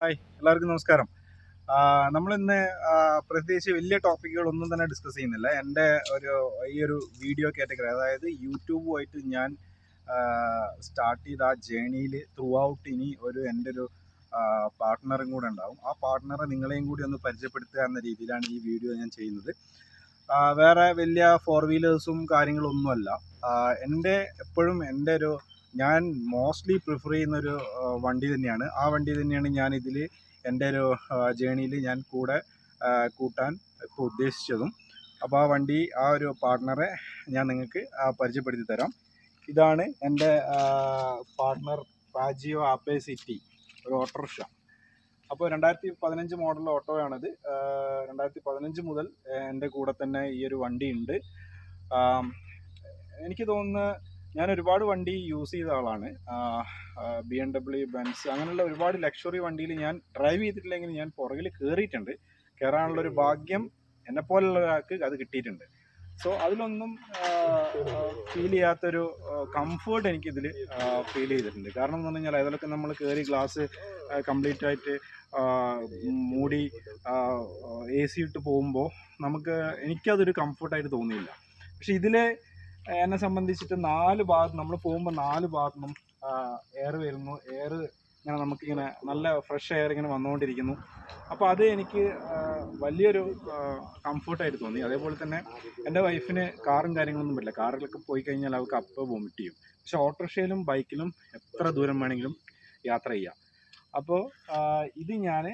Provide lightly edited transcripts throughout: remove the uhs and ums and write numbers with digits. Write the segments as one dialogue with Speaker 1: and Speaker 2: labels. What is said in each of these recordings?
Speaker 1: Hi, എല്ലാവർക്കും നമസ്കാരം. നമ്മളിന്ന് പ്രത്യേകിച്ച് വലിയ ടോപ്പിക്കുകളൊന്നും തന്നെ ഡിസ്കസ് ചെയ്യുന്നില്ല. എൻ്റെ ഈ ഒരു വീഡിയോ കാറ്റഗറി, അതായത് യൂട്യൂബുമായിട്ട് ഞാൻ സ്റ്റാർട്ട് ചെയ്ത ആ ജേണിയിൽ ത്രൂ ഔട്ട് ഇനി എൻ്റെ ഒരു പാർട്ട്ണറും കൂടെ ഉണ്ടാവും. ആ പാർട്ട്ണറെ നിങ്ങളെയും കൂടി ഒന്ന് പരിചയപ്പെടുത്തുക എന്ന രീതിയിലാണ് ഈ വീഡിയോ ഞാൻ ചെയ്യുന്നത്. വേറെ വലിയ ഫോർ വീലേഴ്സും കാര്യങ്ങളൊന്നുമല്ല. എപ്പോഴും ഞാൻ മോസ്റ്റ്ലി പ്രിഫർ ചെയ്യുന്നൊരു വണ്ടി തന്നെയാണ്. ആ വണ്ടി തന്നെയാണ് ഞാൻ എൻ്റെ ഒരു ജേണിയിൽ ഞാൻ കൂട്ടാൻ ഇപ്പോൾ ഉദ്ദേശിച്ചതും. അപ്പോൾ ആ ഒരു പാർട്ട്ണറെ ഞാൻ നിങ്ങൾക്ക് പരിചയപ്പെടുത്തി തരാം. ഇതാണ് എൻ്റെ പാർട്ട്ണർ, പാജിയോ ആപ്പേ സിറ്റി, ഒരു ഓട്ടോറിക്ഷ. അപ്പോൾ 2015 മോഡൽ ഓട്ടോയാണിത്. 2015 മുതൽ എൻ്റെ കൂടെ തന്നെ ഈ ഒരു വണ്ടി ഉണ്ട്. എനിക്ക് തോന്നുന്നു ഞാൻ ഒരുപാട് വണ്ടി യൂസ് ചെയ്ത ആളാണ്. BMW, ബെൻസ്, അങ്ങനെയുള്ള ഒരുപാട് ലക്ഷറി വണ്ടിയിൽ ഞാൻ ഡ്രൈവ് ചെയ്തിട്ടില്ലെങ്കിൽ ഞാൻ പുറകിൽ കയറിയിട്ടുണ്ട്. കയറാനുള്ളൊരു ഭാഗ്യം എന്നെപ്പോലുള്ള ഒരാൾക്ക് അത് കിട്ടിയിട്ടുണ്ട്. സോ അതിലൊന്നും ഫീൽ ചെയ്യാത്തൊരു കംഫേർട്ട് എനിക്കിതിൽ ഫീൽ ചെയ്തിട്ടുണ്ട്. കാരണം എന്ന് പറഞ്ഞു കഴിഞ്ഞാൽ അതിലൊക്കെ നമ്മൾ കയറി ഗ്ലാസ് കംപ്ലീറ്റ് ആയിട്ട് മൂടി AC ഇട്ട് പോകുമ്പോൾ എനിക്കതൊരു കംഫർട്ടായിട്ട് തോന്നിയില്ല. പക്ഷെ എന്നെ സംബന്ധിച്ചിട്ട് 4 ഭാഗത്ത് നമ്മൾ പോകുമ്പോൾ 4 ഭാഗത്തുനിന്നും എയർ വരുന്നു. ഇങ്ങനെ നമുക്കിങ്ങനെ നല്ല ഫ്രഷ് എയർ ഇങ്ങനെ വന്നുകൊണ്ടിരിക്കുന്നു. അപ്പോൾ അത് എനിക്ക് വലിയൊരു കംഫർട്ടായിട്ട് തോന്നി. അതേപോലെ തന്നെ എൻ്റെ വൈഫിന് കാറും കാര്യങ്ങളൊന്നും പറ്റില്ല. കാറിലൊക്കെ പോയി കഴിഞ്ഞാൽ അവർക്ക് അപ്പം വോമിറ്റ് ചെയ്യും. പക്ഷെ ഓട്ടോറിക്ഷയിലും ബൈക്കിലും എത്ര ദൂരം വേണമെങ്കിലും യാത്ര ചെയ്യാം. അപ്പോൾ ഇത് ഞാൻ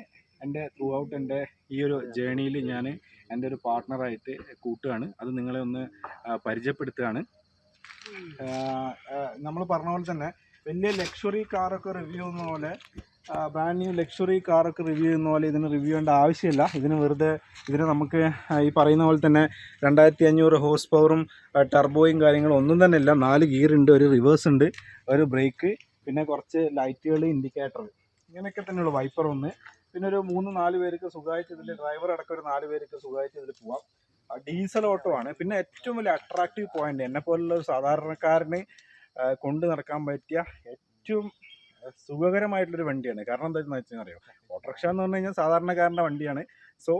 Speaker 1: എൻ്റെ ത്രൂ ഔട്ട് എൻ്റെ ഈ ഒരു ജേണിയിൽ ഞാൻ എൻ്റെ ഒരു പാർട്ട്ണറായിട്ട് കൂട്ടുകയാണ്. അത് നിങ്ങളെ ഒന്ന് പരിചയപ്പെടുത്തുകയാണ്. നമ്മൾ പറഞ്ഞ പോലെ തന്നെ വലിയ ലക്ഷറി കാറൊക്കെ റിവ്യൂ ചെയ്യുന്ന പോലെ, ബ്രാൻഡ് ന്യൂ ലക്ഷറി കാറൊക്കെ റിവ്യൂ ചെയ്യുന്ന പോലെ ഇതിന് റിവ്യൂ ചെയ്യേണ്ട ആവശ്യമില്ല. ഇതിന് നമുക്ക് ഈ പറയുന്ന പോലെ തന്നെ 2500 ഹോഴ്സ് പവറും ടർബോയും കാര്യങ്ങളും ഒന്നും തന്നെ ഇല്ല. 4 ഗിയറുണ്ട്, ഒരു റിവേഴ്സ് ഉണ്ട്, ഒരു ബ്രേക്ക്, പിന്നെ കുറച്ച് ലൈറ്റുകൾ, ഇൻഡിക്കേറ്റർ, ഇങ്ങനെയൊക്കെ തന്നെയുള്ളൂ. വൈപ്പർ ഒന്ന്, പിന്നെ ഒരു 3-4 പേർക്ക് സുഖമായിട്ട് ഡ്രൈവർ അടക്കം ഒരു 4 പേർക്ക് സുഖമായിട്ട് ഇതിൽ പോവാം. ഡീസൽ ഓട്ടോ ആണ്. പിന്നെ ഏറ്റവും വലിയ അട്രാക്റ്റീവ് പോയിന്റ്, എന്നെ പോലുള്ള ഒരു സാധാരണക്കാരന് കൊണ്ട് നടക്കാൻ പറ്റിയ ഏറ്റവും സുഖകരമായിട്ടുള്ളൊരു വണ്ടിയാണ്. കാരണം എന്താണെന്ന് വെച്ചാൽ അറിയാം, ഓട്ടോറിക്ഷ എന്ന് പറഞ്ഞു കഴിഞ്ഞാൽ സാധാരണക്കാരൻ്റെ വണ്ടിയാണ്. സോ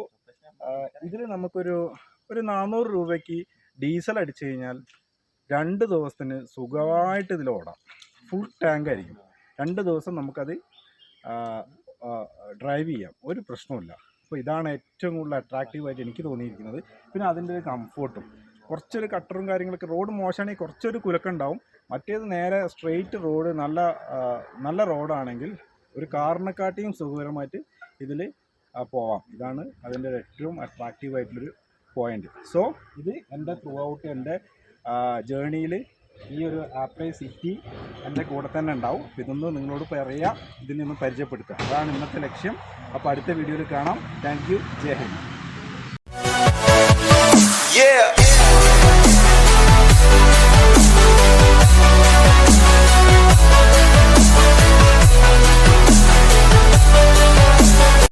Speaker 1: ഇതിൽ നമുക്കൊരു 400 രൂപയ്ക്ക് ഡീസൽ അടിച്ചു കഴിഞ്ഞാൽ 2 ദിവസത്തിന് സുഖമായിട്ട് ഇതിൽ ഓടാം. ഫുൾ ടാങ്ക് ആയിരിക്കും. 2 ദിവസം നമുക്കത് ഡ്രൈവ് ചെയ്യാം, ഒരു പ്രശ്നമില്ല. അപ്പോൾ ഇതാണ് ഏറ്റവും കൂടുതൽ അട്രാക്റ്റീവായിട്ട് എനിക്ക് തോന്നിയിരിക്കുന്നത്. പിന്നെ അതിൻ്റെ ഒരു കംഫോർട്ടും, കുറച്ചൊരു കട്ടറും കാര്യങ്ങളൊക്കെ, റോഡ് മോശമാണെങ്കിൽ കുറച്ചൊരു കുലക്കുണ്ടാവും. മറ്റേത് നേരെ സ്ട്രെയിറ്റ് റോഡ്, നല്ല റോഡാണെങ്കിൽ ഒരു കാറിനെക്കാട്ടിയും സുഖകരമായിട്ട് ഇതിൽ പോവാം. ഇതാണ് അതിൻ്റെ ഏറ്റവും അട്രാക്റ്റീവായിട്ടുള്ളൊരു പോയിന്റ്. സോ ഇത് എൻ്റെ ത്രൂ ഔട്ട് എൻ്റെ ജേണിയിൽ ഈ ഒരു ആപ്പേ സിറ്റി എൻ്റെ കൂടെ തന്നെ ഉണ്ടാവും. ഇതൊന്ന് നിങ്ങളോട് പറയാം, ഇതിൽ നിന്ന് പരിചയപ്പെടുത്തുക. അതാണ് ഇന്നത്തെ ലക്ഷ്യം. അപ്പോൾ അടുത്ത വീഡിയോയിൽ കാണാം. Thank you. ജയ് ഹിന്ദ്.